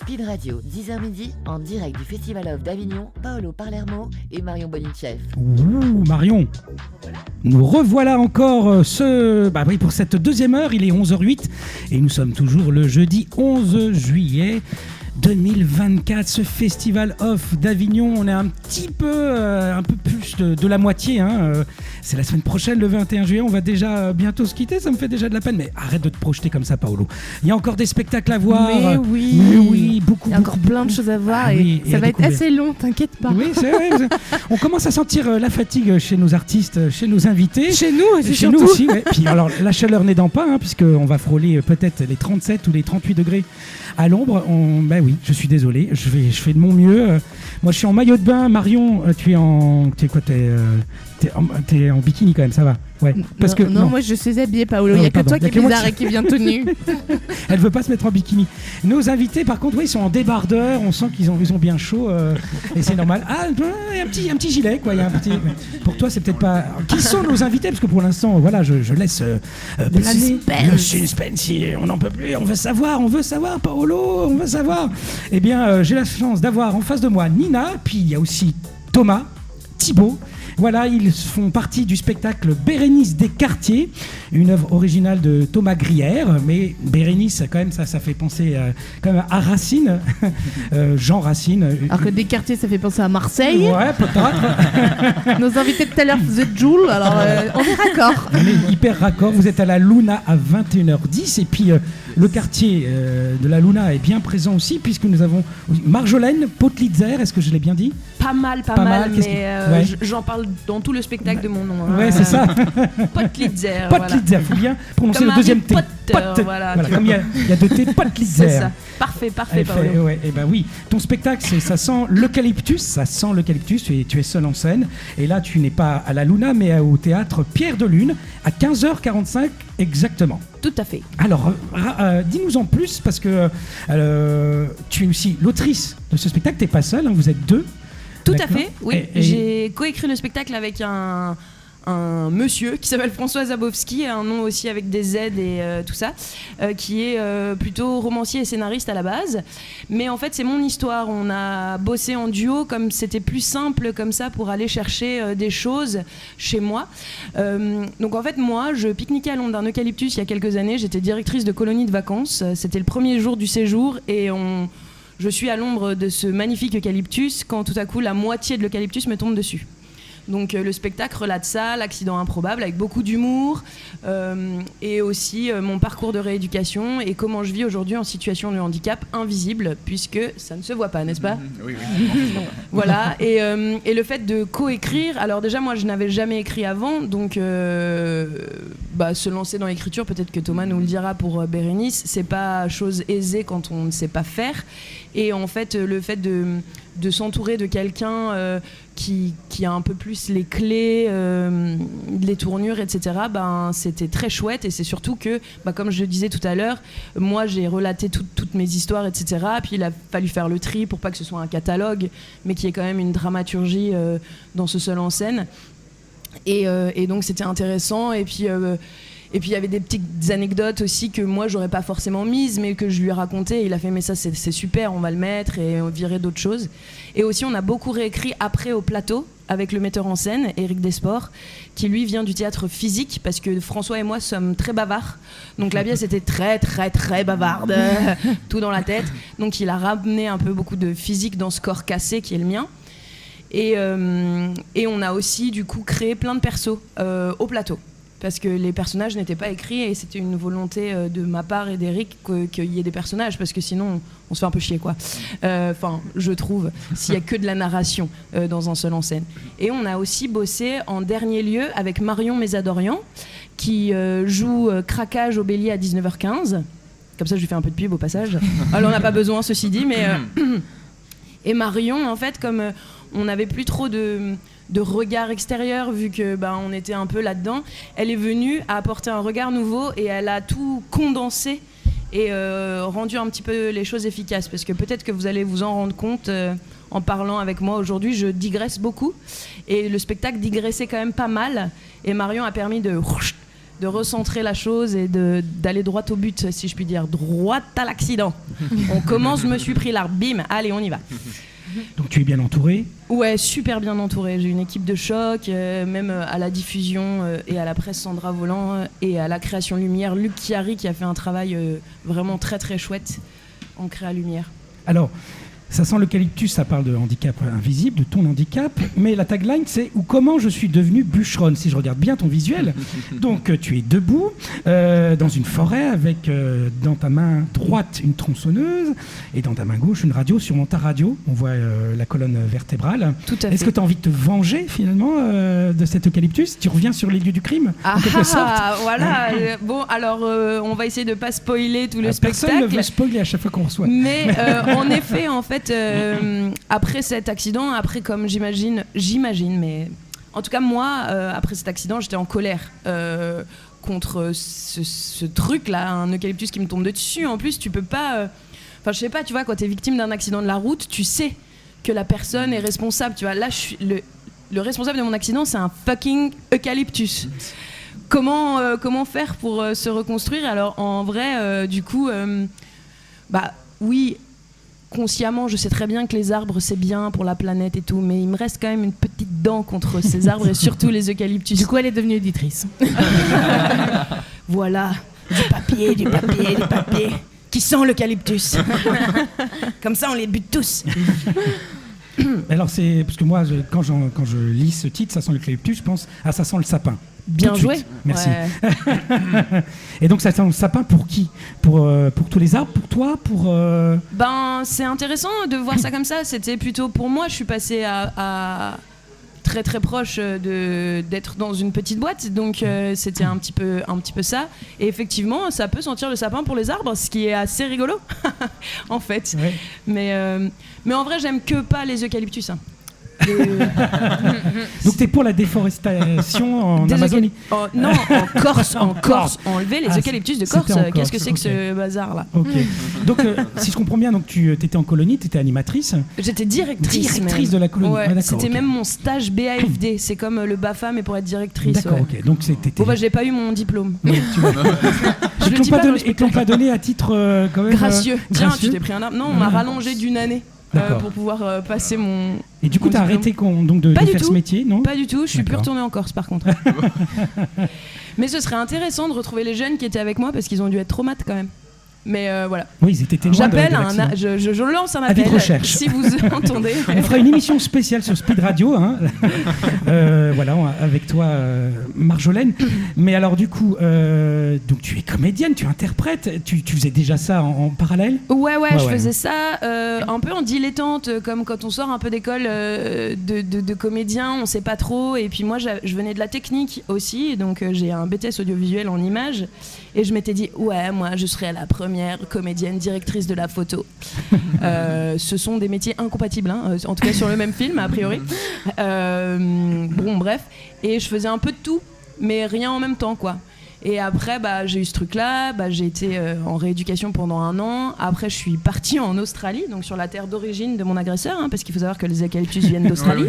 Speed Radio, 10h midi, en direct du Festival of d'Avignon, Paolo Palermo et Marion Bonicheff. Ouh, Marion, nous revoilà encore pour cette deuxième heure, il est 11h08 et nous sommes toujours le jeudi 11 juillet 2024, ce Festival Off d'Avignon. On est un peu plus de la moitié, c'est la semaine prochaine, le 21 juillet, on va déjà bientôt se quitter, ça me fait déjà de la peine, mais arrête de te projeter comme ça, Paolo. Il y a encore des spectacles à voir. Mais oui, beaucoup. Il y a encore plein de choses à voir et ça va être assez long, t'inquiète pas. Oui, c'est vrai. On commence à sentir la fatigue chez nos artistes, chez nos invités. Chez nous, chez nous aussi. Ouais. Puis alors, la chaleur n'aidant pas, puisqu'on va frôler peut-être les 37 ou les 38 degrés à l'ombre. Oui, je suis désolé, je fais de mon mieux. Moi, je suis en maillot de bain. Marion, tu es en bikini quand même, ça va. Ouais. Non, moi je suis habillée, Paolo. Il n'y a que toi qui es bizarre et qui vient tout nu. Elle veut pas se mettre en bikini. Nos invités, par contre, ils sont en débardeur. On sent qu'ils ont bien chaud et c'est normal. Ah, il y a un petit gilet, quoi. Il y a un petit. Pour toi, c'est peut-être pas. Alors, qui sont nos invités? Parce que pour l'instant, voilà, je laisse planer le suspense. On n'en peut plus. On veut savoir, Paolo. On veut savoir. Eh bien, j'ai la chance d'avoir en face de moi Nina. Puis il y a aussi Thomas, Thibaut. Voilà, ils font partie du spectacle Bérénice des quartiers, une œuvre originale de Thomas Grière, mais Bérénice, quand même, ça fait penser quand même à Racine, Jean Racine. Alors que des quartiers, ça fait penser à Marseille. Ouais, peut-être. Nos invités de tout à l'heure, vous êtes Joule, alors on est raccord. On est hyper raccord, vous êtes à la Luna à 21h10, et puis le quartier de la Luna est bien présent aussi, puisque nous avons Marjolaine Potlitzer, est-ce que je l'ai bien dit? Pas mal, mais j'en parle dans tout le spectacle de mon nom. Ouais, c'est ça. Potlitzer. Potlitzer, il faut bien prononcer comme le deuxième T. Voilà, comme il y a deux T, Potlitzer. C'est ça. Parfait, Paolo. Et ben oui, ton spectacle, ça sent l'eucalyptus, tu es seul en scène. Et là, tu n'es pas à la Luna, mais au théâtre Pierre de Lune, à 15h45 exactement. Tout à fait. Alors, dis-nous en plus, parce que tu es aussi l'autrice de ce spectacle, t'es pas seule, vous êtes deux. Tout à fait, oui. J'ai coécrit le spectacle avec un monsieur qui s'appelle François Zabowski, un nom aussi avec des Z et tout ça, qui est plutôt romancier et scénariste à la base. Mais en fait, c'est mon histoire. On a bossé en duo comme c'était plus simple comme ça pour aller chercher des choses chez moi. Donc en fait, moi, je pique-niquais à l'ombre d'un eucalyptus il y a quelques années. J'étais directrice de colonie de vacances. C'était le premier jour du séjour et je suis à l'ombre de ce magnifique eucalyptus quand tout à coup la moitié de l'eucalyptus me tombe dessus. Donc le spectacle relate ça, l'accident improbable, avec beaucoup d'humour et aussi mon parcours de rééducation et comment je vis aujourd'hui en situation de handicap invisible, puisque ça ne se voit pas, n'est-ce pas ? Oui. Voilà, et le fait de coécrire, alors déjà moi je n'avais jamais écrit avant, donc se lancer dans l'écriture, peut-être que Thomas nous le dira pour Bérénice, c'est pas chose aisée quand on ne sait pas faire. Et en fait, le fait de s'entourer de quelqu'un qui a un peu plus les clés, les tournures, etc., c'était très chouette. Et c'est surtout que, comme je le disais tout à l'heure, moi j'ai relaté toutes mes histoires, etc. Puis il a fallu faire le tri pour pas que ce soit un catalogue, mais qu'il y ait quand même une dramaturgie dans ce seul en scène. Et donc c'était intéressant. Et puis il y avait des petites anecdotes aussi que moi j'aurais pas forcément mises, mais que je lui ai racontées. Et il a fait mais ça c'est super, on va le mettre et on virer d'autres choses. Et aussi on a beaucoup réécrit après au plateau avec le metteur en scène Éric Desport, qui lui vient du théâtre physique, parce que François et moi sommes très bavards. Donc la pièce était très très très bavarde, tout dans la tête. Donc il a ramené un peu beaucoup de physique dans ce corps cassé qui est le mien. Et on a aussi du coup créé plein de persos au plateau. Parce que les personnages n'étaient pas écrits et c'était une volonté de ma part et d'Éric qu'il y ait des personnages, parce que sinon on se fait un peu chier, quoi. Je trouve, s'il y a que de la narration dans un seul en scène. Et on a aussi bossé en dernier lieu avec Marion Mésadorian, qui joue Craquage au Bélier à 19h15. Comme ça je lui fais un peu de pub au passage. Alors on n'a pas besoin, ceci dit, mais... Et Marion, en fait, comme on n'avait plus trop de regard extérieur, vu que on était un peu là-dedans, elle est venue à apporter un regard nouveau et elle a tout condensé et rendu un petit peu les choses efficaces, parce que peut-être que vous allez vous en rendre compte en parlant avec moi aujourd'hui, je digresse beaucoup et le spectacle digressait quand même pas mal et Marion a permis de de recentrer la chose et d'aller droit au but, si je puis dire, droit à l'accident. On commence, je me suis pris l'arbre, bim, allez, on y va. Donc tu es bien entouré? Ouais, super bien entouré. J'ai une équipe de choc, même à la diffusion et à la presse, Sandra Volant, et à la création lumière, Luc Chiari, qui a fait un travail vraiment très très chouette en créa lumière. Alors, ça sent l'eucalyptus, ça parle de handicap invisible, de ton handicap, mais la tagline c'est « Ou comment je suis devenue bûcheronne ?» Si je regarde bien ton visuel, donc tu es debout dans une forêt avec dans ta main droite une tronçonneuse et dans ta main gauche une radio. Sur ta radio, on voit la colonne vertébrale. Tout à fait. Est-ce que tu as envie de te venger finalement de cet eucalyptus? Tu reviens sur les lieux du crime en quelque sorte? Voilà. Bon, alors on va essayer de pas spoiler tout le Personne spectacle. ne veut spoiler à chaque fois qu'on reçoit. Mais en effet, en fait, après cet accident, après comme j'imagine, mais en tout cas moi, après cet accident, j'étais en colère contre ce truc-là, un eucalyptus qui me tombe dessus. En plus, tu peux pas. Enfin, je sais pas, tu vois, quand t'es victime d'un accident de la route, tu sais que la personne est responsable. Tu vois, là, le responsable de mon accident, c'est un fucking eucalyptus. Comment faire pour se reconstruire? Alors en vrai, du coup, oui, consciemment, je sais très bien que les arbres c'est bien pour la planète et tout, mais il me reste quand même une petite dent contre ces arbres et surtout les eucalyptus. Du coup, elle est devenue éditrice. Voilà, du papier, qui sent l'eucalyptus. Comme ça, on les bute tous. Alors c'est parce que moi quand je lis ce titre, ça sent l'eucalyptus, je pense ça sent le sapin. Bien joué. Merci. Ouais. Et donc ça sent le sapin pour qui? Pour tous les arbres, pour toi, pour c'est intéressant de voir ça comme ça. C'était plutôt pour moi. Je suis passée à très très proche d'être dans une petite boîte, donc c'était un petit peu ça. Et effectivement, ça peut sentir le sapin pour les arbres, ce qui est assez rigolo, en fait. Ouais. Mais en vrai, j'aime que pas les eucalyptus. Hein. Donc t'es pour la déforestation en Amazonie? Non, en Corse. Enlever les eucalyptus de Corse. Qu'est-ce que c'est que ce bazar là? Okay. Donc si je comprends bien, donc tu étais en colonie, tu étais animatrice? J'étais directrice de la colonie. Ouais, c'était même mon stage BAFD. C'est comme le BAFA mais pour être directrice. D'accord, ok. Donc j'ai pas eu mon diplôme. Oui, ils t'ont pas donné à titre quand même gracieux. Tiens, tu t'es pris un arbre. Non, on m'a rallongé d'une année. Pour pouvoir passer mon. Et du coup, t'as arrêté de faire ce métier, non? Pas du tout, je suis plus retournée en Corse par contre. Mais ce serait intéressant de retrouver les jeunes qui étaient avec moi parce qu'ils ont dû être traumates quand même. Mais voilà. Oui, ils étaient témoins. Je lance un appel. Si vous entendez. On fera une émission spéciale sur Speed Radio, hein. Voilà, avec toi, Marjolaine. Mais alors du coup, donc tu es comédienne, tu interprètes, tu faisais déjà ça en parallèle? Ouais, je faisais ça un peu en dilettante, comme quand on sort un peu d'école de comédien, on sait pas trop. Et puis moi, je venais de la technique aussi, donc j'ai un BTS audiovisuel en images. Et je m'étais dit, moi, je serais la première comédienne directrice de la photo. Ce sont des métiers incompatibles, hein, en tout cas sur le même film, a priori. Bon, bref. Et je faisais un peu de tout, mais rien en même temps, quoi. Et après, j'ai eu ce truc-là, j'ai été en rééducation pendant 1 an. Après, je suis partie en Australie, donc sur la terre d'origine de mon agresseur, hein, parce qu'il faut savoir que les eucalyptus viennent d'Australie.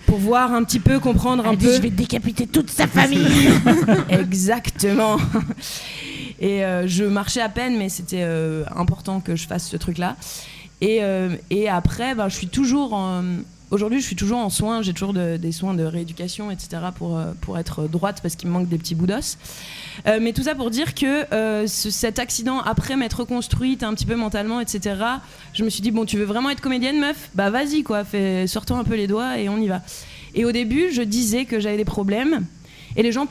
Pour voir un petit peu, comprendre un peu. Je vais décapiter toute sa famille. Exactement. Et je marchais à peine, mais c'était important que je fasse ce truc-là. Et après, je suis toujours aujourd'hui, je suis toujours en soins. J'ai toujours des soins de rééducation, etc. pour être droite, parce qu'il me manque des petits bouts d'os. Mais tout ça pour dire que cet accident, après m'être reconstruite un petit peu mentalement, etc., je me suis dit, bon, tu veux vraiment être comédienne, meuf? Vas-y, quoi, sors-toi un peu les doigts et on y va. Et au début, je disais que j'avais des problèmes et les gens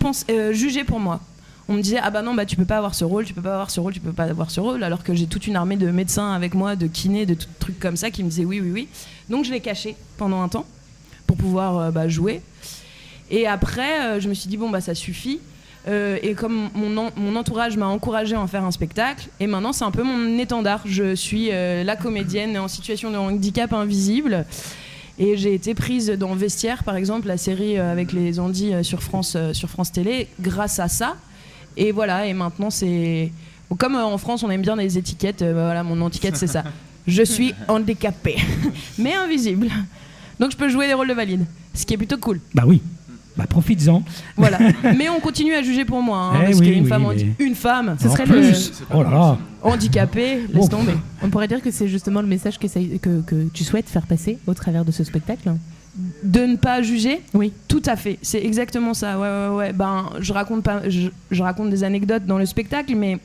jugeaient pour moi. On me disait, non, tu peux pas avoir ce rôle, tu peux pas avoir ce rôle, tu peux pas avoir ce rôle, alors que j'ai toute une armée de médecins avec moi, de kinés, de trucs comme ça qui me disaient oui. Donc je l'ai caché pendant un temps pour pouvoir jouer. Et après, je me suis dit, ça suffit. Et comme mon entourage m'a encouragée à en faire un spectacle, et maintenant c'est un peu mon étendard. Je suis la comédienne en situation de handicap invisible. Et j'ai été prise dans Vestiaire, par exemple, la série avec les Andis sur France Télé, grâce à ça. Et voilà, et maintenant c'est... Comme en France on aime bien les étiquettes, mon étiquette c'est ça. Je suis handicapée, mais invisible. Donc je peux jouer des rôles de valide, ce qui est plutôt cool. Bah oui. Bah, profites-en. Voilà. Mais on continue à juger pour moi, hein, Eh parce oui, qu'une oui, femme, mais- une femme, Ce serait Oh là là. handicapée, laisse Oh. tomber. On pourrait dire que c'est justement le message que tu souhaites faire passer au travers de ce spectacle. De ne pas juger. Oui. Tout à fait, c'est exactement ça. Ouais. Ben, je raconte des anecdotes dans le spectacle, mais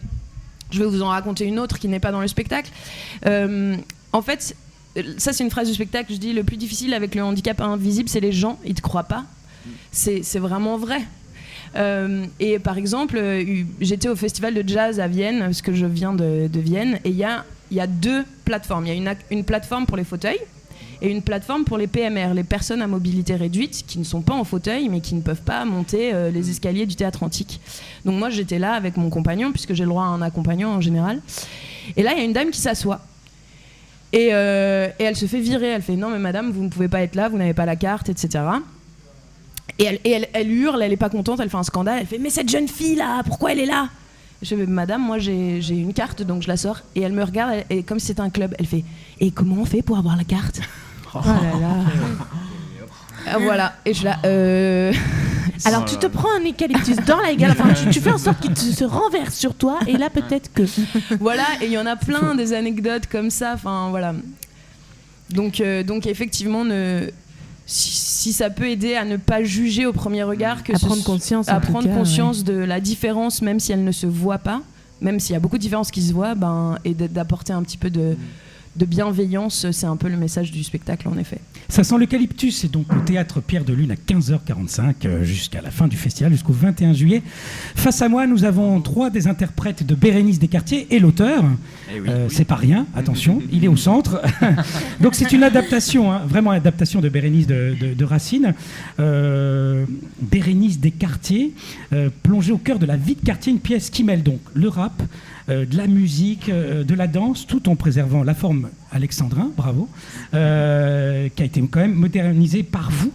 je vais vous en raconter une autre qui n'est pas dans le spectacle. En fait, ça c'est une phrase du spectacle. Je dis le plus difficile avec le handicap invisible, c'est les gens. Ils te croient pas. C'est vraiment vrai. Et par exemple, j'étais au festival de jazz à Vienne, parce que je viens de Vienne, et il y a 2 plateformes. Il y a une plateforme pour les fauteuils et une plateforme pour les PMR, les personnes à mobilité réduite, qui ne sont pas en fauteuil, mais qui ne peuvent pas monter les escaliers du Théâtre Antique. Donc moi, j'étais là avec mon compagnon, puisque j'ai le droit à un accompagnant en général. Et là, il y a une dame qui s'assoit. Et elle se fait virer. Elle fait « Non, mais madame, vous ne pouvez pas être là, vous n'avez pas la carte, etc. » Et elle hurle, elle est pas contente, elle fait un scandale, elle fait « Mais cette jeune fille là, pourquoi elle est là ?» Je fais « Madame, moi j'ai une carte, donc je la sors. » Et elle me regarde, et comme si c'était un club, elle fait « Et comment on fait pour avoir la carte ?» Oh là là. Voilà, et je la... Alors tu te prends un eucalyptus dans la gueule, enfin, tu fais en sorte qu'il se renverse sur toi, et là peut-être que... Voilà, et il y en a plein des anecdotes comme ça, enfin voilà. Donc effectivement, si ça peut aider à ne pas juger au premier regard, À prendre conscience, en à tout prendre cas, conscience de la différence, même si elle ne se voit pas, même s'il y a beaucoup de différences qui se voient, et d'apporter un petit peu de bienveillance, c'est un peu le message du spectacle en effet. Ça sent l'eucalyptus, c'est donc au théâtre Pierre de Lune à 15h45 jusqu'à la fin du festival, jusqu'au 21 juillet. Face à moi, nous avons 3 des interprètes de Bérénice Descartiers et l'auteur. Eh oui. C'est pas rien, attention, il est au centre. Donc c'est une adaptation, hein, vraiment adaptation de Bérénice de Racine. Bérénice Descartiers, plongée au cœur de la vie de quartier, une pièce qui mêle donc le rap, de la musique, de la danse, tout en préservant la forme alexandrin, bravo, qui a été quand même modernisée par vous.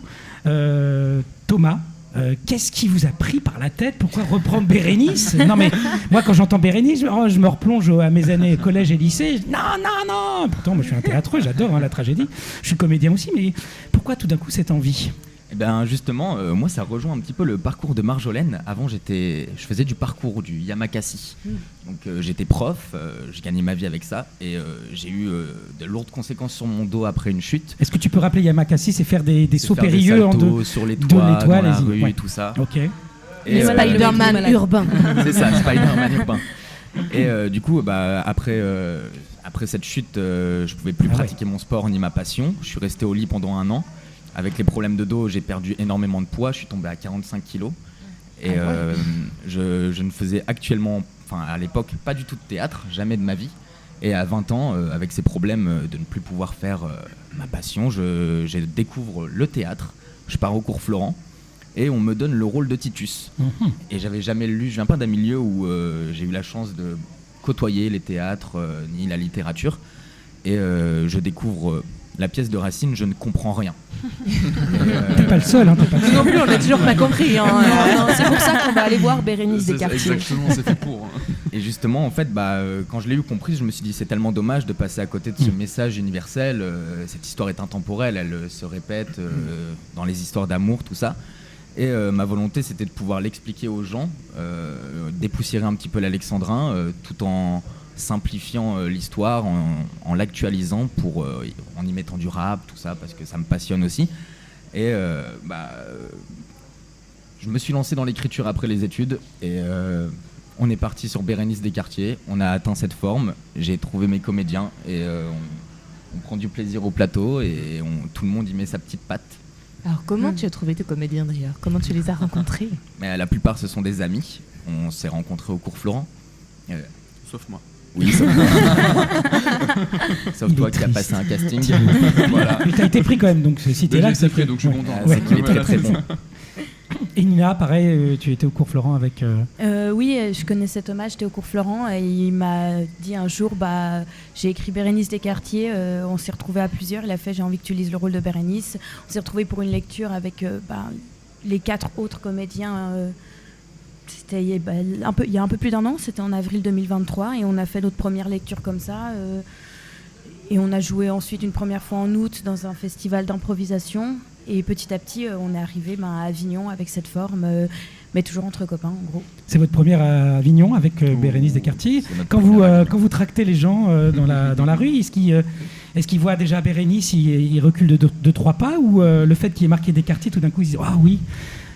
Thomas, qu'est-ce qui vous a pris par la tête? Pourquoi reprendre Bérénice? Non mais, moi quand j'entends Bérénice, je me replonge à mes années collège et lycée. Non. Pourtant, moi je suis un théâtreux, j'adore la tragédie. Je suis comédien aussi, mais pourquoi tout d'un coup cette envie? Eh ben justement, moi ça rejoint un petit peu le parcours de Marjolaine. Avant je faisais du parcours, du yamakasi. Donc j'étais prof, je gagnais ma vie avec ça et j'ai eu de lourdes conséquences sur mon dos après une chute. Est-ce que tu peux rappeler Yamakasi, c'est faire des sauts Faire des périlleux en saltos deux sur les toits, dans la rue, ouais. tout ça. Ok. Et, Les Spider-Man malade. urbains. c'est ça, Spider-Man urbain. Et du coup, après cette chute, je pouvais plus pratiquer mon sport ni ma passion. Je suis resté au lit pendant 1 an. Avec les problèmes de dos, j'ai perdu énormément de poids. Je suis tombé à 45 kilos. Et je ne faisais à l'époque, pas du tout de théâtre, jamais de ma vie. Et à 20 ans, avec ces problèmes de ne plus pouvoir faire ma passion, je découvre le théâtre. Je pars au cours Florent et on me donne le rôle de Titus. Et j'avais jamais lu, je viens pas d'un milieu où j'ai eu la chance de côtoyer les théâtres ni la littérature. Et je découvre la pièce de Racine, je ne comprends rien. T'es pas le seul, hein, t'es pas le seul. Non plus, on n'a toujours pas compris. Hein. Non, c'est pour ça qu'on va aller voir Bérénice Descartiers. Exactement, c'est fait pour. Et justement, en fait, quand je l'ai eu compris, je me suis dit c'est tellement dommage de passer à côté de ce message universel. Cette histoire est intemporelle, elle se répète dans les histoires d'amour, tout ça. Et ma volonté, c'était de pouvoir l'expliquer aux gens, dépoussiérer un petit peu l'alexandrin, tout en simplifiant l'histoire, en l'actualisant, en y mettant du rap, tout ça, parce que ça me passionne aussi. Et je me suis lancé dans l'écriture après les études, et on est parti sur Bérénice Descartiers, on a atteint cette forme, j'ai trouvé mes comédiens, et on prend du plaisir au plateau, et tout le monde y met sa petite patte. Alors comment tu as trouvé tes comédiens d'ailleurs? Comment tu les as rencontrés? Mais la plupart, ce sont des amis, on s'est rencontrés au cours Florent. Sauf moi. Oui, sauf toi qui as passé un casting. Voilà. Mais t'as été pris quand même, donc si t'es là, J'ai été pris, donc je suis content. C'est qu'il est très très bon. Et Nina, pareil, tu étais au cours Florent avec... Oui, je connaissais Thomas, j'étais au cours Florent et il m'a dit un jour, j'ai écrit Bérénice Descartiers, on s'est retrouvés à plusieurs, il a fait j'ai envie que tu lises le rôle de Bérénice. On s'est retrouvés pour une lecture avec les 4 autres comédiens. C'était il y a un peu plus d'1 an, c'était en avril 2023 et on a fait notre première lecture comme ça. Et on a joué ensuite une première fois en août dans un festival d'improvisation. Et petit à petit, on est arrivé à Avignon avec cette forme, mais toujours entre copains, en gros. C'est votre première à Avignon avec Bérénice Descartier. C'est notre Quand vous tractez les gens dans la rue, est-ce qu'ils voient déjà Bérénice, ils reculent de 3 pas, ou le fait qu'il y ait marqué Descartier, tout d'un coup ils disent ah oui.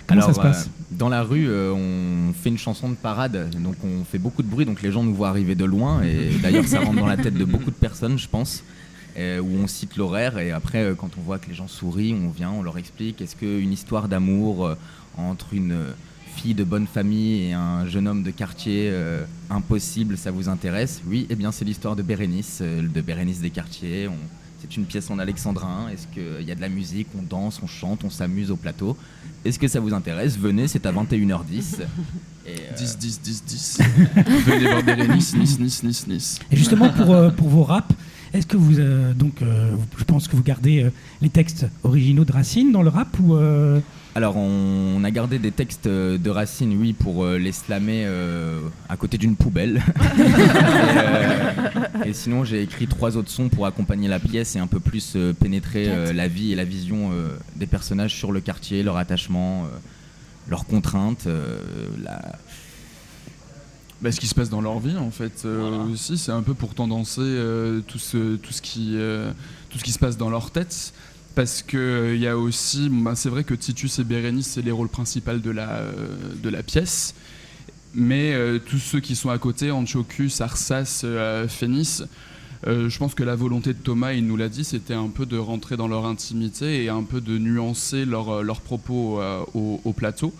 Comment ça se passe? Dans la rue, on fait une chanson de parade, donc on fait beaucoup de bruit, donc les gens nous voient arriver de loin, et d'ailleurs ça rentre dans la tête de beaucoup de personnes, je pense, où on cite l'horaire, et après quand on voit que les gens sourient, on vient, on leur explique, est-ce qu'une histoire d'amour entre une fille de bonne famille et un jeune homme de quartier impossible, ça vous intéresse? Oui, eh bien c'est l'histoire de Bérénice Descartier. C'est une pièce en alexandrin. Est-ce qu'il y a de la musique, on danse, on chante, on s'amuse au plateau? Est-ce que ça vous intéresse? Venez, c'est à 21h10. 10. Venez voir Bérénice, Nice. Et justement pour vos raps, est-ce que vous je pense que vous gardez les textes originaux de Racine dans le rap ou Alors on a gardé des textes de Racine, oui, pour les slammer à côté d'une poubelle. Et sinon j'ai écrit 3 autres sons pour accompagner la pièce et un peu plus pénétrer la vie et la vision des personnages sur le quartier, leur attachement, leurs contraintes, Ce qui se passe dans leur vie en fait. Aussi c'est un peu pour tendancer tout ce qui se passe dans leur tête. Parce qu'il y a aussi, c'est vrai que Titus et Bérénice, c'est les rôles principaux de la pièce. Mais tous ceux qui sont à côté, Antiochus, Arsas, Phénice, je pense que la volonté de Thomas, il nous l'a dit, c'était un peu de rentrer dans leur intimité et un peu de nuancer leurs propos au plateau.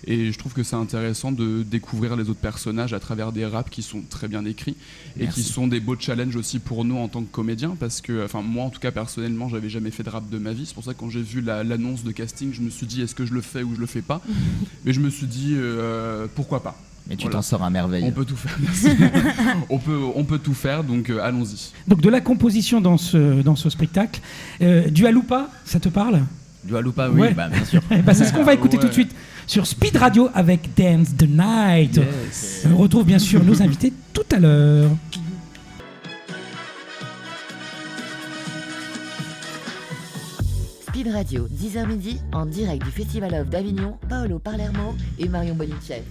Et je trouve que c'est intéressant de découvrir les autres personnages à travers des raps qui sont très bien écrits et qui sont des beaux challenges aussi pour nous en tant que comédiens, parce que, moi en tout cas personnellement, j'avais jamais fait de rap de ma vie. C'est pour ça que quand j'ai vu l'annonce de casting, je me suis dit est-ce que je le fais ou je le fais pas. Mais je me suis dit pourquoi pas. Mais tu t'en sors à merveille. On peut tout faire, merci. on peut tout faire, donc allons-y. Donc de la composition dans ce spectacle, du Haloupa, ça te parle? Du Haloupa, oui, Ouais. bien sûr. C'est ce qu'on va écouter tout de suite sur Speed Radio avec Dance the Night. Yes. On retrouve bien sûr nos invités tout à l'heure. Speed Radio, 10h midi, en direct du Festival of d'Avignon, Paolo Palermo et Marion Bonichev.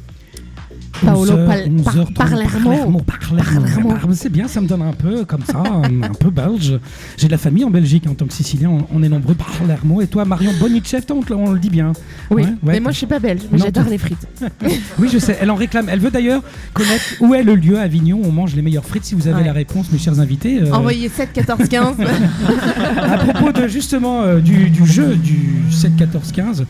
Paolo 11h30, Palermo. Palermo. C'est bien, ça me donne un peu comme ça, un peu belge. J'ai de la famille en Belgique en tant que Sicilien, on est nombreux. Palermo. Et toi, Marion Bonichev, on le dit bien. Oui, Ouais. mais moi je suis pas belge, mais Non, j'adore toi- les frites. Oui, je sais, elle en réclame. Elle veut d'ailleurs connaître où est le lieu à Avignon où on mange les meilleures frites. Si vous avez Ouais. la réponse, mes chers invités. Envoyez 7 14 15. À propos de justement du jeu du 7 14 15,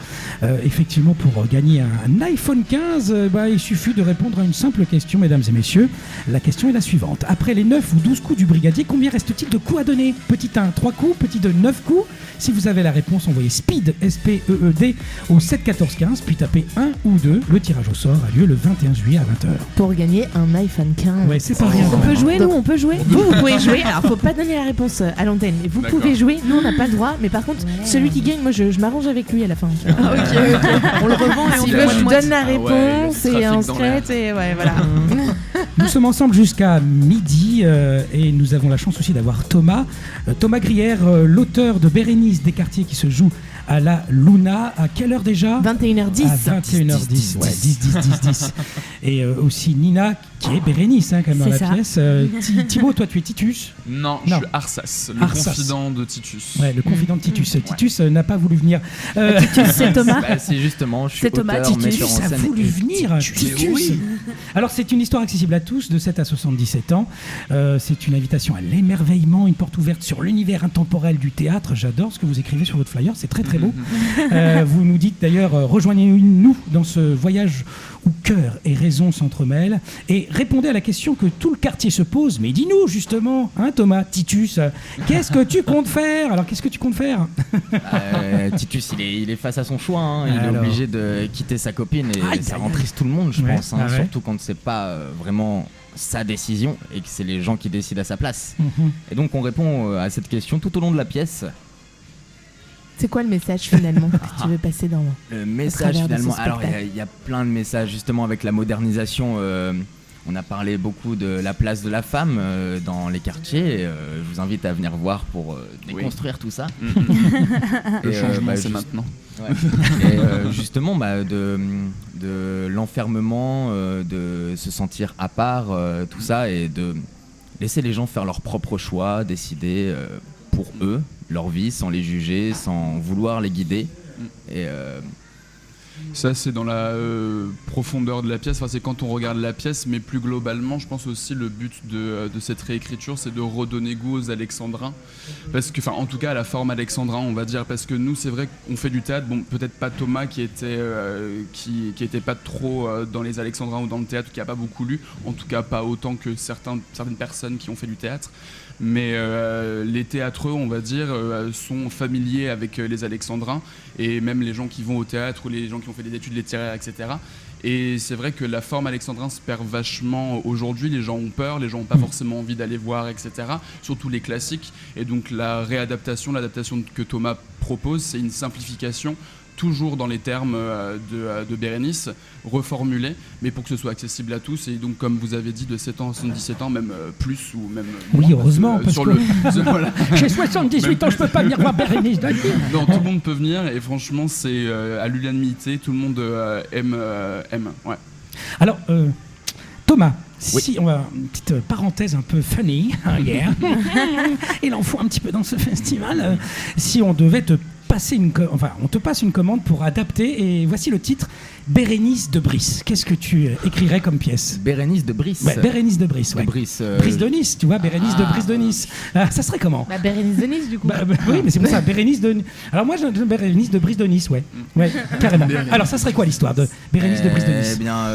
effectivement pour gagner un iPhone 15, il suffit de répondre à une simple question, mesdames et messieurs. La question est la suivante. Après les 9 ou 12 coups du brigadier, combien reste-t-il de coups à donner? Petit 1, 3 coups, petit 2, 9 coups. Si vous avez la réponse, envoyez SPEED, S-P-E-E-D, au 7 14 15, puis tapez 1 ou 2. Le tirage au sort a lieu le 21 juillet à 20h. Pour gagner un iPhone 15. Ouais, c'est pas rien. On quand peut même. jouer, nous, on peut jouer. Vous pouvez jouer. Alors, faut pas donner la réponse à l'antenne. Mais vous D'accord. pouvez jouer. Nous, on n'a pas le droit. Mais par contre, celui qui gagne, moi, je m'arrange avec lui à la fin. On le revend et on S'il fait veut, je lui moitié. donne la Ah ouais, réponse le et en trafic dans l'air. secret. Et ouais, voilà. Nous sommes ensemble jusqu'à midi et nous avons la chance aussi d'avoir Thomas. Thomas Grière, l'auteur de Bérénice Descartier qui se joue à la Luna. À quelle heure déjà? 21h10. À 21h10. Ouais, 10. Et aussi Nina qui est Bérénice quand même dans C'est la ça. pièce. Thibaut, toi tu es Titus? Non, Non. je suis Arsas, le Arsas. confident de Titus. Ouais, le confident de Titus. Titus n'a pas voulu venir. Titus, c'est Thomas. C'est justement, je suis C'est Thomas, auteur, Titus, metteur en Titus a scène voulu et- venir. Titus. Alors c'est une histoire accessible à tous de 7 à 77 ans. C'est une invitation à l'émerveillement, une porte ouverte sur l'univers intemporel du théâtre. J'adore ce que vous écrivez sur votre flyer, c'est très très beau. Vous nous dites d'ailleurs, rejoignez-nous dans ce voyage où cœur et raison s'entremêlent et répondez à la question que tout le quartier se pose. Mais dis-nous justement, hein, Thomas, Titus, qu'est-ce que tu comptes faire? Alors qu'est-ce que tu comptes faire? Titus, il est face à son choix. Hein. Il est Alors. obligé de quitter sa copine et Aïe, ça aïe, rend aïe. triste tout le monde, je Ouais, pense. Hein. ah ouais. Surtout quand c'est pas vraiment sa décision et que c'est les gens qui décident à sa place. Et donc on répond à cette question tout au long de la pièce. C'est quoi le message finalement que tu veux passer dans Le à message travers de ce finalement, alors spectacle. il y a plein de messages justement avec la modernisation On a parlé beaucoup de la place de la femme dans les quartiers. Je vous invite à venir voir pour déconstruire tout ça. Le changement, c'est maintenant. Ouais. Et justement, de l'enfermement, de se sentir à part, tout ça, et de laisser les gens faire leurs propres choix, décider pour eux, leur vie, sans les juger, sans vouloir les guider. Et ça, c'est dans la profondeur de la pièce, c'est quand on regarde la pièce, mais plus globalement, je pense aussi le but de cette réécriture, c'est de redonner goût aux alexandrins, parce que, en tout cas à la forme alexandrin, on va dire, parce que nous, c'est vrai qu'on fait du théâtre, bon, peut-être pas Thomas qui était pas trop dans les alexandrins ou dans le théâtre, qui a pas beaucoup lu, en tout cas pas autant que certaines personnes qui ont fait du théâtre. Mais les théâtreux, on va dire, sont familiers avec les alexandrins, et même les gens qui vont au théâtre ou les gens qui ont fait des études littéraires, etc. Et c'est vrai que la forme alexandrin se perd vachement aujourd'hui, les gens ont peur, les gens n'ont pas forcément envie d'aller voir, etc. Surtout les classiques. Et donc l'adaptation que Thomas propose, c'est une simplification, toujours dans les termes de Bérénice, reformulé, mais pour que ce soit accessible à tous, et donc comme vous avez dit, de 7 ans à 77 ans, même plus, ou même oui, moins, heureusement, parce sur que voilà. j'ai 78 ans, je peux pas venir voir Bérénice David. Non, tout le monde peut venir, et franchement, c'est à l'unanimité, tout le monde aime. Ouais. Alors, Thomas, oui. si on va une petite parenthèse un peu funny, hier, il en faut un petit peu dans ce festival. Si on devait te passer on te passe une commande pour adapter, et voici le titre: Bérénice de Brice. Qu'est-ce que tu écrirais comme pièce? Bérénice de Brice. Ouais, Bérénice de Brice. Ouais. Brice de Nice, tu vois, Bérénice de Brice de Nice. Ça serait comment? Bérénice de Nice, du coup. Oui, mais c'est pour ça, Bérénice de. Alors moi, je Bérénice de Brice de Nice, ouais, carrément. Alors ça serait quoi l'histoire de Bérénice de Brice de Nice? Eh bien,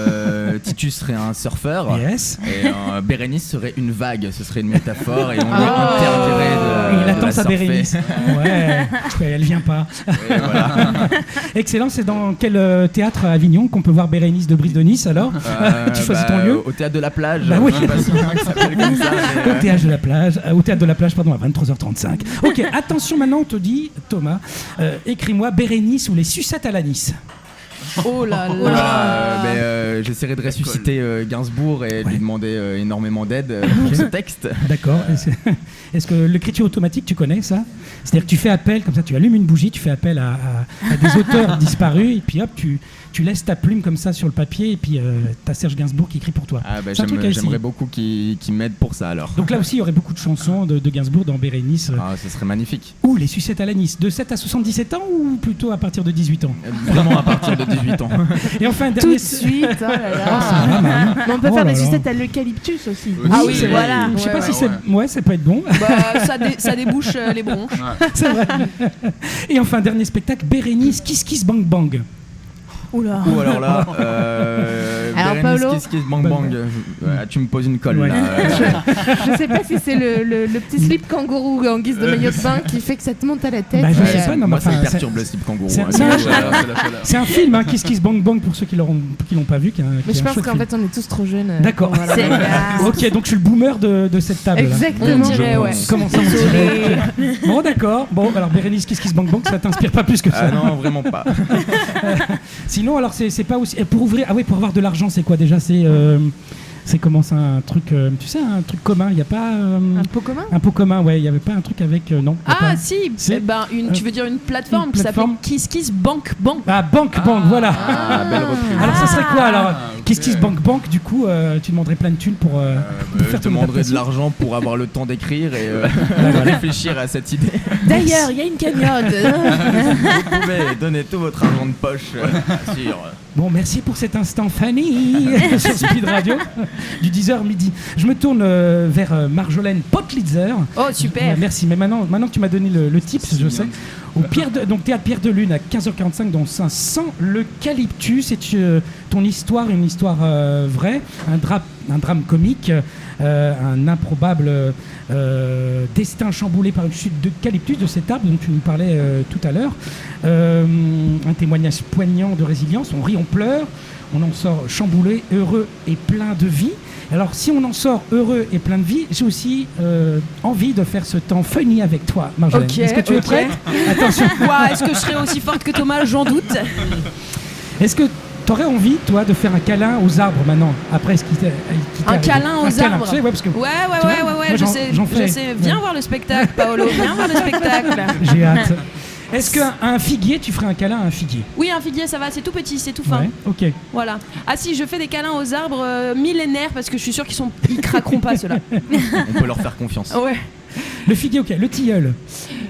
Titus serait un surfeur. Yes. Et Bérénice serait une vague. Ce serait une métaphore, et on lui interdirait de. Il attend la sa surfer. Bérénice. Ouais, elle vient pas. Et voilà. Excellent, c'est dans quel théâtre à Avignon qu'on peut voir Bérénice de Brice de Nice alors? Tu choisis ton lieu? Au théâtre de la plage. Bah oui. Je sais pas si ça s'appelle comme ça, mais, Au théâtre de la plage, pardon, à 23h35. Ok, attention, maintenant on te dit, Thomas, écris-moi Bérénice ou les sucettes à la Nice. Oh là là. J'essaierai de ressusciter Gainsbourg et de lui demander énormément d'aide pour ce texte. D'accord. Est-ce que l'écriture automatique, tu connais ça? C'est-à-dire que tu fais appel, comme ça, tu allumes une bougie, tu fais appel à des auteurs disparus, et puis hop, tu laisses ta plume comme ça sur le papier, et puis t'as Serge Gainsbourg qui écrit pour toi. J'aimerais beaucoup qu'il m'aide pour ça alors. Donc là aussi, il y aurait beaucoup de chansons de Gainsbourg dans Bérénice. Ce serait magnifique. Ou les sucettes à la Nice, de 7 à 77 ans ou plutôt à partir de 18 ans? Vraiment à partir de 18 ans. Et enfin, Tout dernier... de suite, oh là là. c'est pas mal. Mais on peut Oh faire là des là. sucettes à l'eucalyptus aussi. Ah oui, c'est voilà. vrai. Je sais pas Ouais, si c'est... Ouais, ça peut être bon. Ça débouche les bronches. C'est vrai. Et enfin, dernier spectacle, Bérénice Kiss Kiss Bang Bang. Oula. Ou alors là, Alors, Bérénice, Paolo Kiss Kiss Bang Bang. Tu me poses une colle Ouais. là. Je sais pas si c'est le petit slip kangourou en guise de maillot de bain qui fait que ça te monte à la tête. Bah, je sais pas, non, mais Moi, ça me enfin, perturbe le slip kangourou. c'est- hein. c'est un- La chaleur. c'est un film, Kiss Kiss Bang Bang, pour ceux qui l'ont pas vu. Mais je pense qu'en fait, on est tous trop jeunes. D'accord. Voilà. C'est grave. Ok, donc je suis le boomer de cette table. là. Exactement. On dirait, ouais. Comment ça, on dirait? Bon, d'accord. Bon, alors Bérénice Kiss Kiss Bang Bang, ça t'inspire pas plus que ça. Ah non, vraiment pas. Sinon, alors c'est pas aussi pour ouvrir. Ah oui, pour avoir de l'argent, c'est quoi déjà? C'est comment ça, un truc, tu sais, un truc commun. Il y a pas Un pot commun. un pot commun, ouais. Il y avait pas un truc avec non. y a Ah pas. si, C'est- tu veux dire une plateforme une qui s'appelle plateforme. Kiss Kiss Bank Bank. Ah, Bank Bank, voilà. Belle reprise. Alors ça serait quoi alors? ok. Kiss Kiss Bank Bank, du coup, tu demanderais plein de thunes pour Je faire ton demanderai de adaptation. l'argent pour avoir le temps d'écrire et réfléchir à cette idée. D'ailleurs, il y a une cagnotte. Vous pouvez donner tout votre argent de poche, bien sûr. Bon, merci pour cet instant Fanny sur Speed Radio du 10h midi. Je me tourne vers Marjolaine Potlitzer. Oh super. Merci, mais maintenant que tu m'as donné le tips, je sais. Au donc théâtre Pierre de Lune à 15h45 dans 500 l'Eucalyptus. C'est ton histoire, une histoire vraie, un drame comique, un improbable destin chamboulé par une chute d'eucalyptus, de cet arbre dont tu nous parlais tout à l'heure. Un témoignage poignant de résilience. On rit, on pleure, on en sort chamboulé, heureux et plein de vie. Alors si on en sort heureux et plein de vie, j'ai aussi envie de faire ce temps funny avec toi, Marjolaine. Ok, Est-ce que tu es ok. prête? Attention. Ouah, est-ce que je serai aussi forte que Thomas? J'en doute. Est-ce que T'aurais envie, toi, de faire un câlin aux arbres maintenant, après ce qui t'est Un câlin aux arbres. Tu sais, ouais, parce que, Ouais, moi, je sais. j'en fais. Je sais. Viens voir le spectacle, Paolo. Viens voir le spectacle. j'ai hâte. Est-ce qu'un figuier, tu ferais un câlin à un figuier? Oui, un figuier, ça va. C'est tout petit, c'est tout fin. Ouais, ok. Voilà. Ah si, je fais des câlins aux arbres millénaires parce que je suis sûre ils craqueront pas ceux-là. On peut leur faire confiance. Ouais. Le figuier, ok. Le tilleul.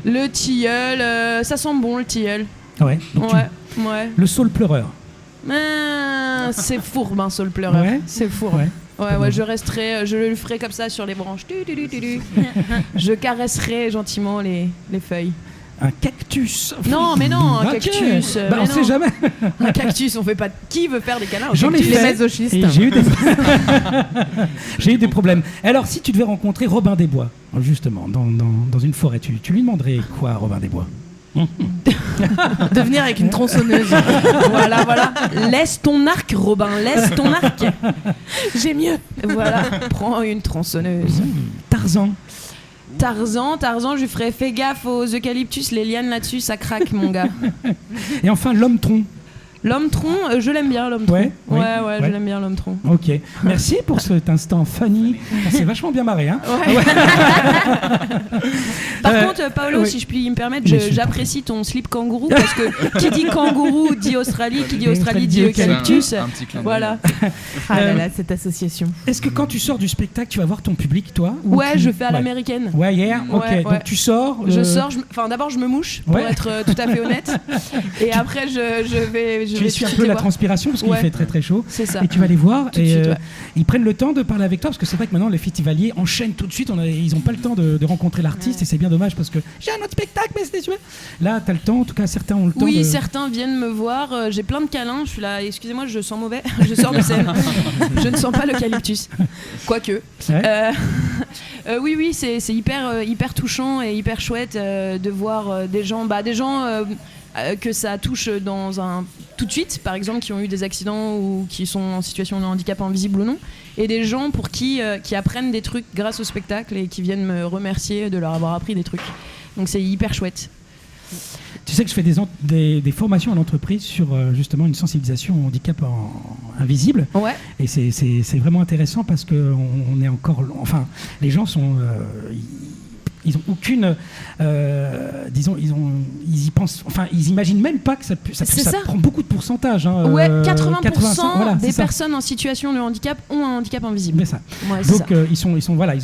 Le tilleul, ça sent bon le tilleul. Ouais. Donc Ouais. Le saule pleureur. C'est fourbe un saule pleureur. Ouais. C'est fourbe. Ouais. Ouais, je le ferai comme ça sur les branches. Je caresserai gentiment les feuilles. Un cactus. Non, mais non, un Ok. cactus. Bah, mais on non. sait jamais. Un cactus, on fait pas. Qui veut faire des câlins au J'en ai cactus? fait. Les masochistes. Et j'ai eu des problèmes. Alors, si tu devais rencontrer Robin des Bois, justement, dans une forêt, tu lui demanderais quoi, Robin des Bois? De venir avec une tronçonneuse. Voilà. Laisse ton arc, Robin, laisse ton arc. J'ai mieux. Voilà, prends une tronçonneuse. Tarzan. Tarzan, je lui ferais fais gaffe aux eucalyptus, les lianes là-dessus, ça craque, mon gars. Et enfin, l'homme tronc. L'homme tronc, je l'aime bien, l'homme tronc. Ouais, Je l'aime bien, l'homme tronc. Ok. Merci pour cet instant funny. On s'est vachement bien marré, hein. Ouais. Par contre, Paolo, oui. si je puis me permettre, Bien sûr. j'apprécie ton slip kangourou parce que qui dit kangourou dit Australie, qui dit Australie dit eucalyptus. Un petit clin d'œil. Voilà. Ah là là, cette association. Est-ce que quand tu sors du spectacle, tu vas voir ton public, toi? ou Ouais, tu- je fais à Ouais. l'américaine. Ouais, hier. Ok. Ouais. Donc tu sors. Je sors, d'abord je me mouche pour Ouais. être tout à fait honnête, et après je vais Tu essuies un tout peu les la voir. transpiration parce qu'il Ouais. fait très très chaud. C'est ça. Et tu vas les voir Tout de et suite, ouais. ils prennent le temps de parler avec toi parce que c'est vrai que maintenant les festivaliers enchaînent tout de suite. Ils n'ont pas le temps de rencontrer l'artiste et c'est bien dommage parce que j'ai un autre spectacle, mais c'était super. Là, t'as le temps. En tout cas, certains ont le temps. Oui, de... certains viennent me voir. J'ai plein de câlins. Je suis là. Excusez-moi, je sens mauvais. Je sors de scène. Je ne sens pas l'eucalyptus. Quoique. Ouais. Oui, c'est hyper touchant et hyper chouette de voir des gens que ça touche tout de suite, par exemple, qui ont eu des accidents ou qui sont en situation de handicap invisible ou non, et des gens pour qui apprennent des trucs grâce au spectacle et qui viennent me remercier de leur avoir appris des trucs. Donc c'est hyper chouette. Tu sais que je fais des formations en entreprise sur justement une sensibilisation au handicap invisible. Ouais. Et c'est vraiment intéressant parce que on est encore, enfin, les gens sont, ils ont aucune, disons, ils y pensent, enfin, ils imaginent même pas que ça prend beaucoup de pourcentage. Hein, Ouais, 80%, 85, voilà, des c'est ça. personnes en situation de handicap ont un handicap invisible. Mais ça. Ouais, c'est Donc ça. ils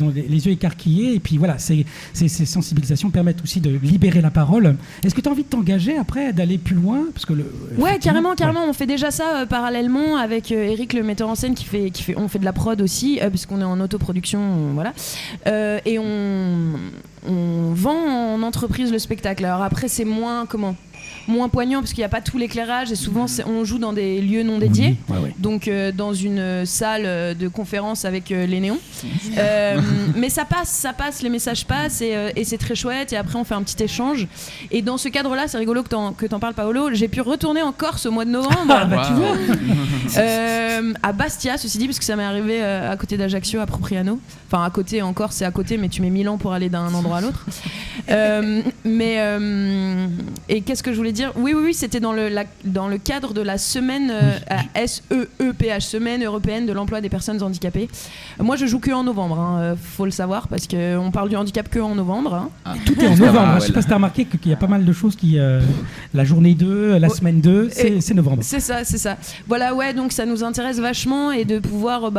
ont les yeux écarquillés et puis voilà, ces sensibilisations permettent aussi de libérer la parole. Est-ce que tu as envie de t'engager après, d'aller plus loin parce que Ouais, effectivement, carrément. On fait déjà ça parallèlement avec Eric, le metteur en scène, on fait de la prod aussi, puisqu'on est en autoproduction, voilà. Et on vend en entreprise le spectacle. Alors après, c'est moins poignant parce qu'il n'y a pas tout l'éclairage et souvent on joue dans des lieux non dédiés. Ouais. Donc dans une salle de conférence avec les néons. Mais ça passe, les messages passent et c'est très chouette. Et après on fait un petit échange. Et dans ce cadre-là, c'est rigolo que t'en parles, Paolo. J'ai pu retourner en Corse au mois de novembre. Tu vois. À Bastia, ceci dit, parce que ça m'est arrivé à côté d'Ajaccio, à Propriano. Enfin à côté, en Corse c'est à côté, mais tu mets 1000 ans pour aller d'un endroit à l'autre. Et qu'est-ce que je voulais dire ? Oui, c'était dans le cadre de la semaine SEEPH, Semaine européenne de l'emploi des personnes handicapées. Moi, je joue que en novembre, faut le savoir, parce qu'on parle du handicap que en novembre. Hein. Tout est en novembre. Je sais pas si tu as remarqué qu'il y a pas mal de choses qui. La journée 2, la semaine 2, c'est novembre. C'est ça. Voilà, ouais, donc ça nous intéresse vachement et de pouvoir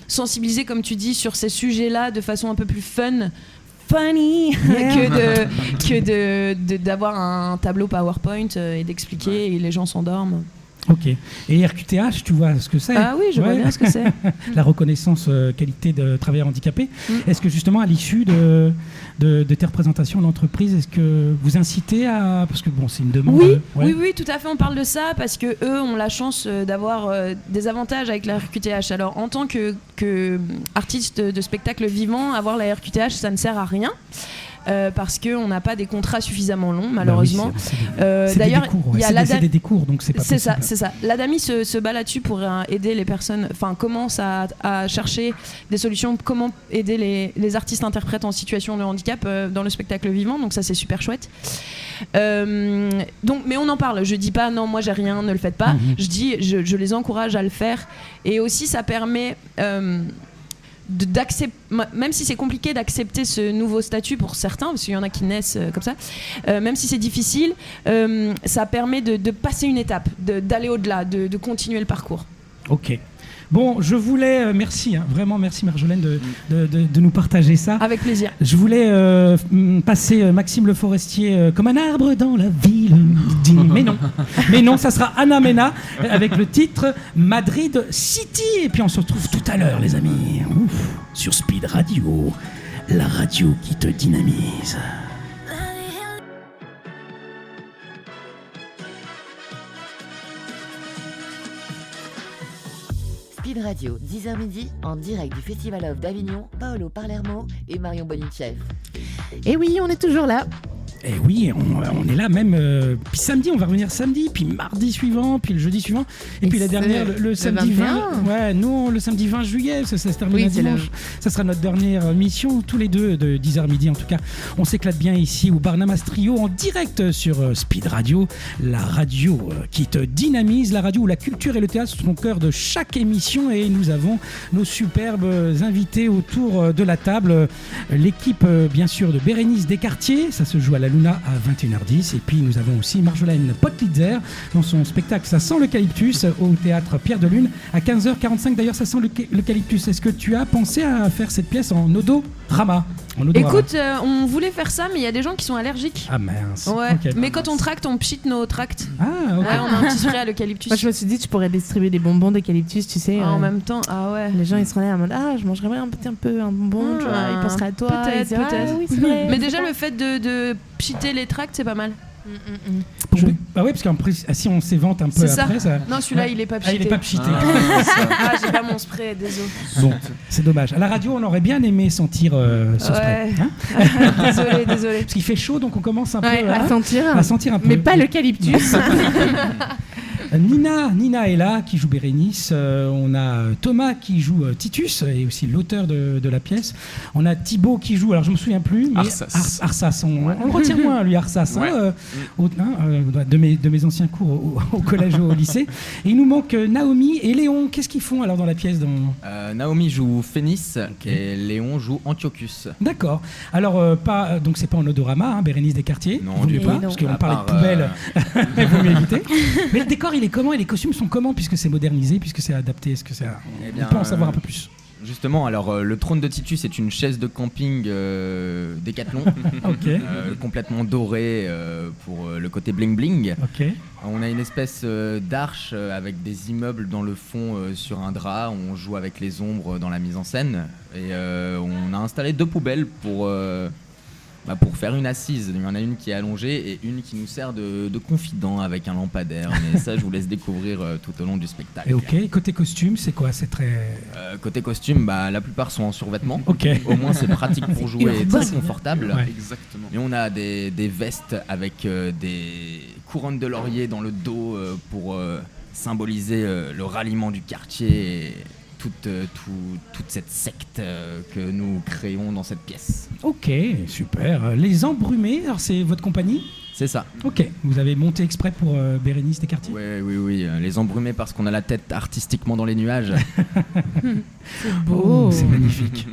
sensibiliser, comme tu dis, sur ces sujets-là de façon un peu plus funny que d'avoir un tableau PowerPoint et d'expliquer et les gens s'endorment. Ok. Et RQTH, tu vois ce que c'est? Ah oui, je vois bien ce que c'est. La reconnaissance qualité de travailleur handicapé. Est-ce que justement, à l'issue de tes représentations d'entreprise, est-ce que vous incitez à... Parce que bon, c'est une demande... Oui, tout à fait, on parle de ça parce que eux ont la chance d'avoir des avantages avec la RQTH. Alors, en tant que artiste de spectacle vivant, avoir la RQTH, ça ne sert à rien. Parce qu'on n'a pas des contrats suffisamment longs, malheureusement. C'est d'ailleurs, il y a c'est des cours, donc c'est pas possible. C'est ça. L'ADAMI se bat là-dessus pour aider les personnes, enfin commence à chercher des solutions, comment aider les artistes interprètes en situation de handicap dans le spectacle vivant, donc ça c'est super chouette. Donc, mais on en parle. Je dis pas non, moi j'ai rien, ne le faites pas. Je dis, je les encourage à le faire. Et aussi, ça permet même si c'est compliqué d'accepter ce nouveau statut pour certains, parce qu'il y en a qui naissent comme ça, même si c'est difficile, ça permet de passer une étape, d'aller au-delà, de continuer le parcours. Ok. Bon, je voulais, merci, vraiment merci Marjolaine de nous partager ça. Avec plaisir. Je voulais passer Maxime Le Forestier comme un arbre dans la ville. Mais non, ça sera Anna Mena avec le titre Madrid City. Et puis on se retrouve tout à l'heure, les amis. Ouf, sur Speed Radio, la radio qui te dynamise. Speed Radio, 10h midi, en direct du Festival of d'Avignon, Paolo Palermo et Marion Bonichev. Et oui, on est toujours là. Et oui, on est là même. Puis samedi, on va revenir samedi, puis mardi suivant, puis le jeudi suivant. Et puis la dernière, le samedi 20. Ouais, nous, le samedi 20 juillet, ça se termine dimanche. Ça sera notre dernière mission, tous les deux, de 10h midi en tout cas. On s'éclate bien ici au Bar Namastrio, en direct sur Speed Radio, la radio qui te dynamise, la radio où la culture et le théâtre sont au cœur de chaque émission. Et nous avons nos superbes invités autour de la table. L'équipe, bien sûr, de Bérénice Descartiers, ça se joue à la Luna à 21h10. Et puis nous avons aussi Marjolaine Potlitzer dans son spectacle Ça sent l'eucalyptus au théâtre Pierre de Lune à 15h45. D'ailleurs, ça sent l'eucalyptus. Est-ce que tu as pensé à faire cette pièce en odorama? Écoute, on voulait faire ça, mais il y a des gens qui sont allergiques. Ah mince. Ouais. Okay. Mais quand on tracte, on pchite nos tracts. Ah, ok. Ouais, on a un petit spray à l'eucalyptus. Moi, je me suis dit, tu pourrais distribuer des bonbons d'eucalyptus, tu sais. En même temps, ah ouais. Les gens, ils seraient là en mode, je mangerais bien un peu un bonbon, tu vois, ils penseraient à toi. Peut-être. Ah, oui, c'est vrai. Mais déjà, le fait de pchiter les tracts, c'est pas mal. Bah ouais, parce qu'en plus, si on s'évente un peu c'est après, ça. Non, celui-là, il est pas pchité. Il est pas pchité. J'ai pas mon spray, désolé. Bon, c'est dommage. À la radio, on aurait bien aimé sentir ce spray. Désolé. Parce qu'il fait chaud, donc on commence un peu à sentir un peu. Mais pas l'eucalyptus. Nina est là, qui joue Bérénice. On a Thomas qui joue Titus, et aussi l'auteur de la pièce. On a Thibaut qui joue, alors je me souviens plus, mais Arsas. On le retient moins, lui, Arsas, de mes anciens cours au collège ou au lycée. Et il nous manque Naomi et Léon. Qu'est-ce qu'ils font alors dans la pièce Naomi joue Phénis, et Léon joue Antiochus. D'accord. Alors, donc c'est pas en odorama, Bérénice Descartiers. Non, du pas, tout. parce qu'on parle de poubelle. Il vaut mieux éviter. Mais le décor, il est comment et les costumes sont comment, puisque c'est modernisé, puisque c'est adapté? Est-ce que c'est on peut en savoir un peu plus? Justement, alors le trône de Titus est une chaise de camping Décathlon, complètement dorée pour le côté bling bling. On a une espèce d'arche avec des immeubles dans le fond sur un drap. On joue avec les ombres dans la mise en scène et on a installé 2 poubelles pour faire une assise. Il y en a une qui est allongée et une qui nous sert de confident avec un lampadaire. Mais ça, je vous laisse découvrir tout au long du spectacle. Et côté costume, c'est quoi? C'est très... côté costume, la plupart sont en survêtement. Au moins, c'est pratique pour jouer et très confortable. Ouais. Exactement. Et on a des vestes avec des couronnes de laurier dans le dos pour symboliser le ralliement du quartier et toute cette secte que nous créons dans cette pièce. Ok, super. Les Embrumés, alors c'est votre compagnie? C'est ça. Ok, vous avez monté exprès pour Bérénice Descartiers? Oui. Les Embrumés parce qu'on a la tête artistiquement dans les nuages. C'est beau. C'est magnifique.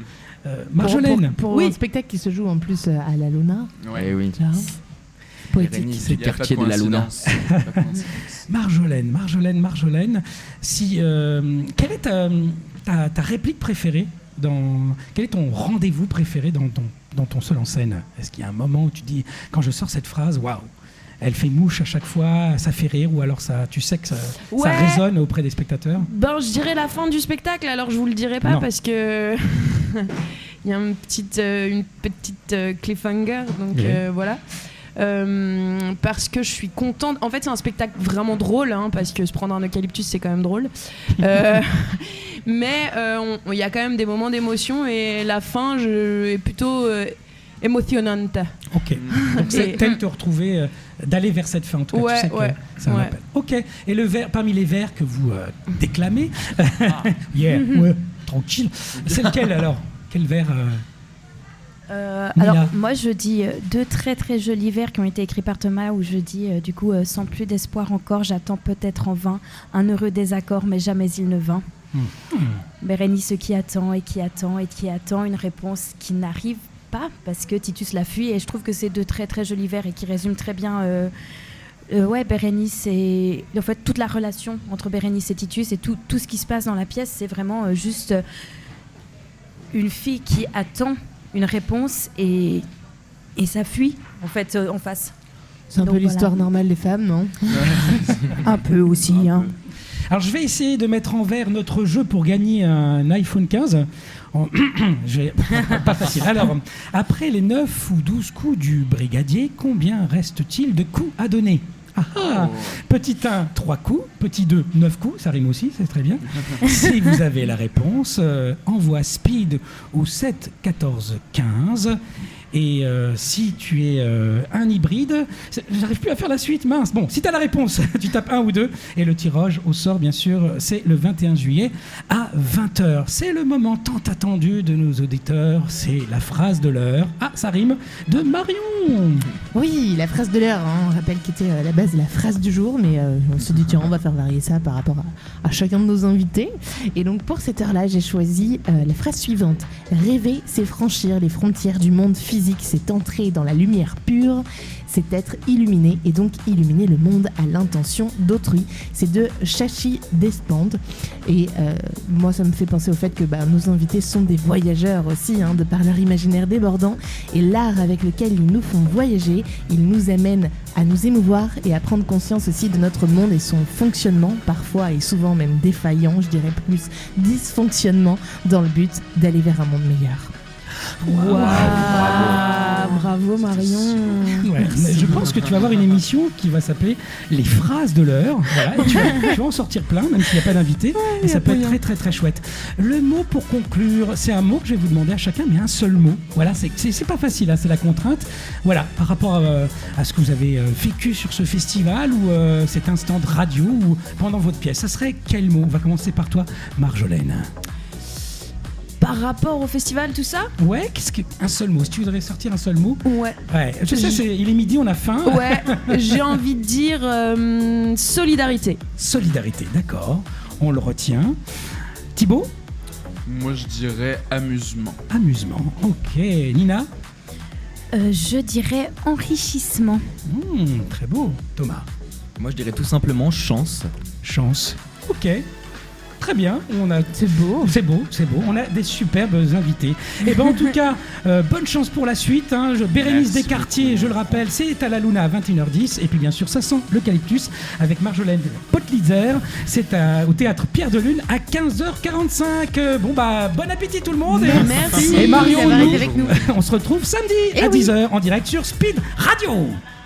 Marjolaine. Pour un spectacle qui se joue en plus à la Luna. Oui. Poétique. C'est le quartier de la Luna. Marjolaine, si, quelle est ta réplique préférée quel est ton rendez-vous préféré dans ton seul en scène? Est-ce qu'il y a un moment où tu dis, quand je sors cette phrase, waouh, elle fait mouche à chaque fois, ça fait rire, ou alors tu sais que ça résonne auprès des spectateurs? Je dirais la fin du spectacle, alors je vous le dirai pas parce que il y a une petite cliffhanger, donc voilà. Parce que je suis contente. En fait, c'est un spectacle vraiment drôle, parce que se prendre un eucalyptus, c'est quand même drôle. Mais il y a quand même des moments d'émotion et la fin est plutôt émotionnante. Ok. Donc t'aimes te retrouver, d'aller vers cette fin. En tout cas, tu sais que ça m'appelle. Ok. Et parmi les vers que vous déclamez, tranquille. C'est lequel alors? Quel vers Alors, moi, je dis 2 très très jolis vers qui ont été écrits par Thomas, où je dis, sans plus d'espoir encore, j'attends peut-être en vain un heureux désaccord, mais jamais il ne vint. Bérénice qui attend et qui attend et qui attend une réponse qui n'arrive pas parce que Titus la fuit, et je trouve que c'est 2 très très jolis vers et qui résument très bien Bérénice et en fait toute la relation entre Bérénice et Titus et tout ce qui se passe dans la pièce. C'est vraiment juste une fille qui attend une réponse et ça fuit en fait en face. C'est un peu l'histoire normale des femmes, non? Un peu aussi, hein. Alors je vais essayer de mettre en vers notre jeu pour gagner un iPhone 15. Pas facile. Alors, après les 9 ou 12 coups du brigadier, combien reste-t-il de coups à donner? Petit 1, 3 coups. Petit 2, 9 coups. Ça rime aussi, c'est très bien. Si vous avez la réponse, envoie speed au 7 14 15. Et si tu es un hybride, j'arrive plus à faire la suite, mince. Bon, si tu as la réponse, tu tapes 1 ou 2. Et le tirage au sort, bien sûr, c'est le 21 juillet à 20h. C'est le moment tant attendu de nos auditeurs. C'est la phrase de l'heure. Ah, ça rime, de Marion. Oui, la phrase de l'heure, hein, on rappelle qu'était à la base la phrase du jour, mais on se dit tiens, on va faire varier ça par rapport à chacun de nos invités. Et donc pour cette heure-là, j'ai choisi la phrase suivante. Rêver, c'est franchir les frontières du monde physique, c'est entrer dans la lumière pure, c'est être illuminé et donc illuminer le monde à l'intention d'autrui. C'est de Shashi Deshpande. Et moi, ça me fait penser au fait que nos invités sont des voyageurs aussi, de par leur imaginaire débordant. Et l'art avec lequel ils nous font voyager, ils nous amènent à nous émouvoir et à prendre conscience aussi de notre monde et son fonctionnement, parfois et souvent même défaillant, je dirais plus dysfonctionnement, dans le but d'aller vers un monde meilleur. Wow. Bravo Marion. Ouais, je pense que tu vas avoir une émission qui va s'appeler Les phrases de l'heure. Voilà, et tu vas en sortir plein, même s'il n'y a pas d'invité. Et ça peut être très très très chouette. Le mot pour conclure, c'est un mot que je vais vous demander à chacun, mais un seul mot. Voilà, c'est pas facile, c'est la contrainte. Voilà, par rapport à ce que vous avez vécu sur ce festival ou cet instant de radio ou pendant votre pièce, ça serait quel mot? On va commencer par toi, Marjolaine. Par rapport au festival, tout ça? Ouais, un seul mot. Si tu voudrais sortir un seul mot. Ouais. Je sais, il est midi, on a faim. Ouais, j'ai envie de dire solidarité. Solidarité, d'accord. On le retient. Thibaut? Moi, je dirais amusement. Amusement, ok. Nina? Je dirais enrichissement. Très beau. Thomas? Moi, je dirais tout simplement chance. Chance, ok. Très bien, C'est beau. C'est beau. On a des superbes invités. Et en tout cas, bonne chance pour la suite. Bérénice Descartiers, je le rappelle, c'est à la Luna à 21h10. Et puis bien sûr, ça sent l'eucalyptus avec Marjolaine Potlitzer. C'est au théâtre Pierre de Lune à 15h45. Bon appétit tout le monde. Merci. Et Marion, d'avoir été avec nous. on se retrouve samedi à 10h en direct sur Speed Radio.